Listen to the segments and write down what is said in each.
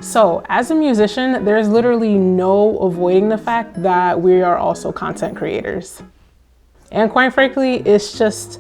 So as a musician, there's literally no avoiding the fact that we are also content creators. And quite frankly, it's just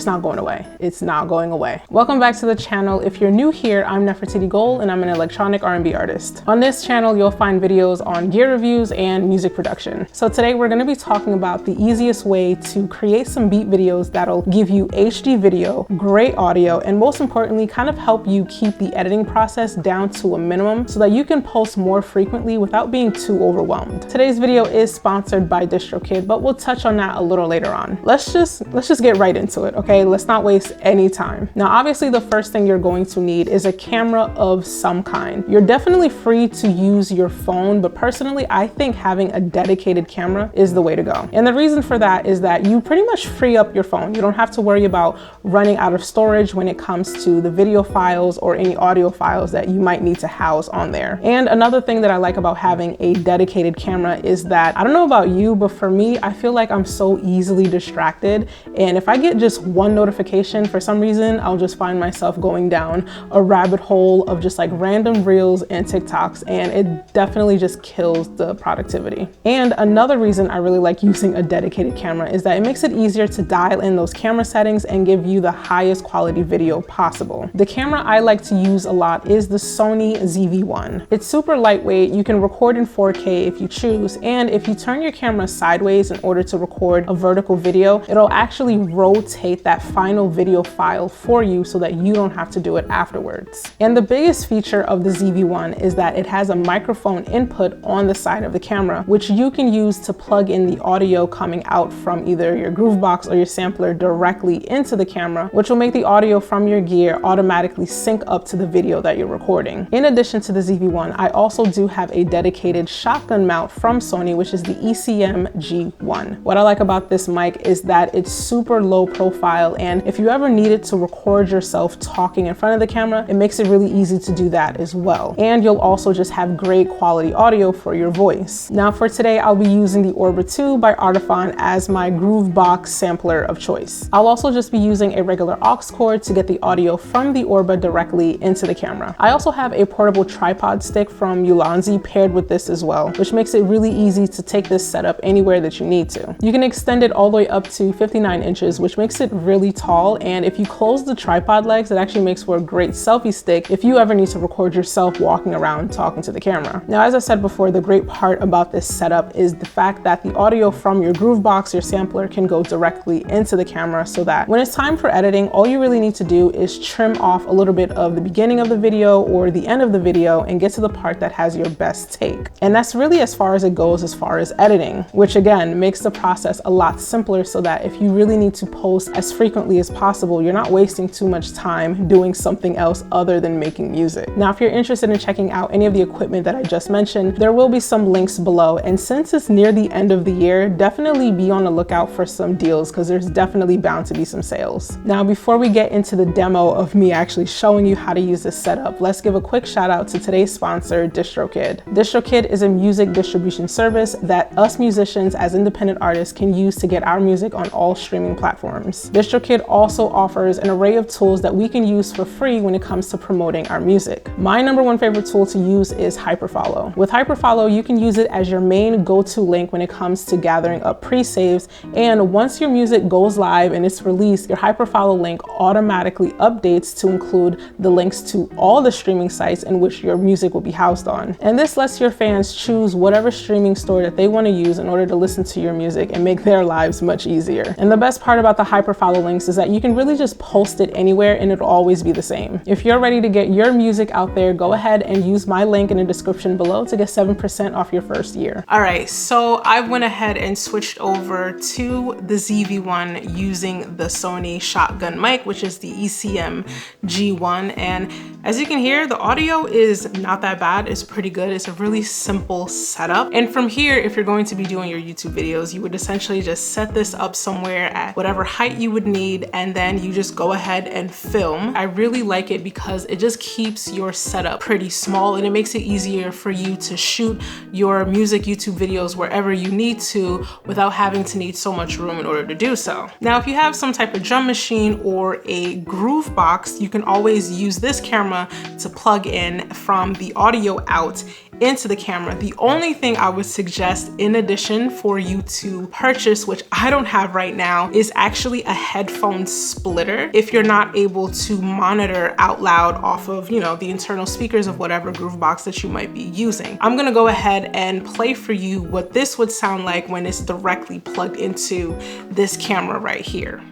not going away. It's not going away. Welcome back to the channel. If you're new here, I'm Nefertiti Gold and I'm an electronic R&B artist. On this channel, you'll find videos on gear reviews and music production. So today we're gonna be talking about the easiest way to create some beat videos that'll give you HD video, great audio, and most importantly, kind of help you keep the editing process down to a minimum so that you can post more frequently without being too overwhelmed. Today's video is sponsored by DistroKid, but we'll touch on that a little later on. Let's just get right into it, okay? Let's not waste any time. Now, obviously the first thing you're going to need is a camera of some kind. You're definitely free to use your phone, but personally, I think having a dedicated camera is the way to go. And the reason for that is that you pretty much free up your phone. You don't have to worry about running out of storage when it comes to the video files or any audio files that you might need to house on there. And another thing that I like about having a dedicated camera is that, I don't know about you, but for me, I feel like I'm so easily distracted. And if I get just one notification, for some reason, I'll just find myself going down a rabbit hole of just like random reels and TikToks, and it definitely just kills the productivity. And another reason I really like using a dedicated camera is that it makes it easier to dial in those camera settings and give you the highest quality video possible. The camera I like to use a lot is the Sony ZV-1. It's super lightweight, you can record in 4K if you choose, and if you turn your camera sideways in order to record a vertical video, it'll actually rotate that final video file for you so that you don't have to do it afterwards. And the biggest feature of the ZV-1 is that it has a microphone input on the side of the camera, which you can use to plug in the audio coming out from either your groovebox or your sampler directly into the camera, which will make the audio from your gear automatically sync up to the video that you're recording. In addition to the ZV-1, I also do have a dedicated shotgun mount from Sony, which is the ECM G1. What I like about this mic is that it's super low profile, and if you ever needed to record yourself talking in front of the camera, it makes it really easy to do that as well. And you'll also just have great quality audio for your voice. Now for today, I'll be using the Orba 2 by Artiphon as my groovebox sampler of choice. I'll also just be using a regular aux cord to get the audio from the Orba directly into the camera. I also have a portable tripod stick from Ulanzi paired with this as well, which makes it really easy to take this setup anywhere that you need to. You can extend it all the way up to 59 inches, which makes it really tall. And if you close the tripod legs, it actually makes for a great selfie stick if you ever need to record yourself walking around talking to the camera. Now, as I said before, the great part about this setup is the fact that the audio from your groovebox, your sampler, can go directly into the camera so that when it's time for editing, all you really need to do is trim off a little bit of the beginning of the video or the end of the video and get to the part that has your best take. And that's really as far as it goes as far as editing, which again makes the process a lot simpler so that if you really need to post as frequently as possible, you're not wasting too much time doing something else other than making music. Now, if you're interested in checking out any of the equipment that I just mentioned, there will be some links below. And since it's near the end of the year, definitely be on the lookout for some deals because there's definitely bound to be some sales. Now, before we get into the demo of me actually showing you how to use this setup, let's give a quick shout out to today's sponsor, DistroKid. DistroKid is a music distribution service that us musicians as independent artists can use to get our music on all streaming platforms. DistroKid also offers an array of tools that we can use for free when it comes to promoting our music. My number one favorite tool to use is Hyperfollow. With Hyperfollow, you can use it as your main go-to link when it comes to gathering up pre-saves, and once your music goes live and it's released, your Hyperfollow link automatically updates to include the links to all the streaming sites in which your music will be housed on. And this lets your fans choose whatever streaming store that they want to use in order to listen to your music and make their lives much easier. And the best part about the Hyperfollow links is that you can really just post it anywhere and it'll always be the same. If you're ready to get your music out there, go ahead and use my link in the description below to get 7% off your first year. All right, so I went ahead and switched over to the ZV-1 using the Sony shotgun mic, which is the ECM G1. And as you can hear, the audio is not that bad. It's pretty good. It's a really simple setup. And from here, if you're going to be doing your YouTube videos, you would essentially just set this up somewhere at whatever height you would need, and then you just go ahead and film. I really like it because it just keeps your setup pretty small and it makes it easier for you to shoot your music YouTube videos wherever you need to without having to need so much room in order to do so. Now, if you have some type of drum machine or a groove box, you can always use this camera camera to plug in from the audio out into the camera. The only thing I would suggest in addition for you to purchase, which I don't have right now, is actually a headphone splitter if you're not able to monitor out loud off of, you know, the internal speakers of whatever groovebox that you might be using. I'm gonna go ahead and play for you what this would sound like when it's directly plugged into this camera right here.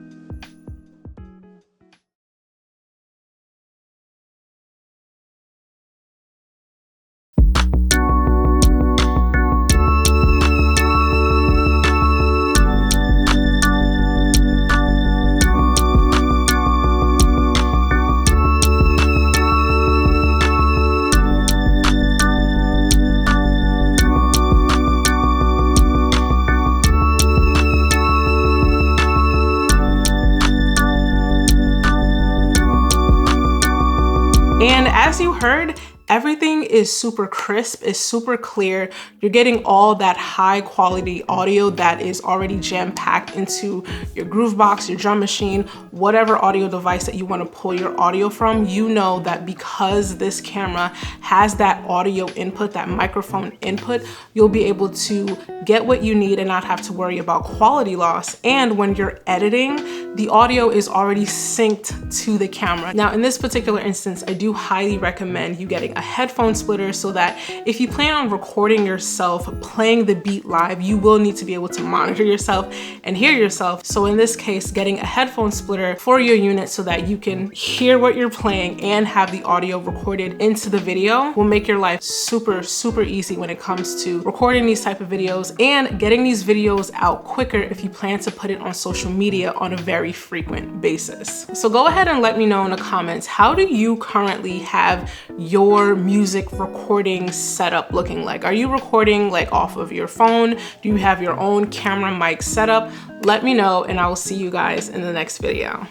And as you heard, everything is super crisp, is super clear. You're getting all that high quality audio that is already jam-packed into your groovebox, your drum machine, whatever audio device that you want to pull your audio from. You know that because this camera has that audio input, that microphone input, you'll be able to get what you need and not have to worry about quality loss. And when you're editing, the audio is already synced to the camera. Now, in this particular instance, I do highly recommend you getting a headphone splitter so that if you plan on recording yourself playing the beat live, you will need to be able to monitor yourself and hear yourself. So in this case, getting a headphone splitter for your unit so that you can hear what you're playing and have the audio recorded into the video will make your life super, super easy when it comes to recording these type of videos and getting these videos out quicker if you plan to put it on social media on a very frequent basis. So go ahead and let me know in the comments, how do you currently have your music recording setup looking like? Are you recording like off of your phone? Do you have your own camera mic setup? Let me know and I will see you guys in the next video.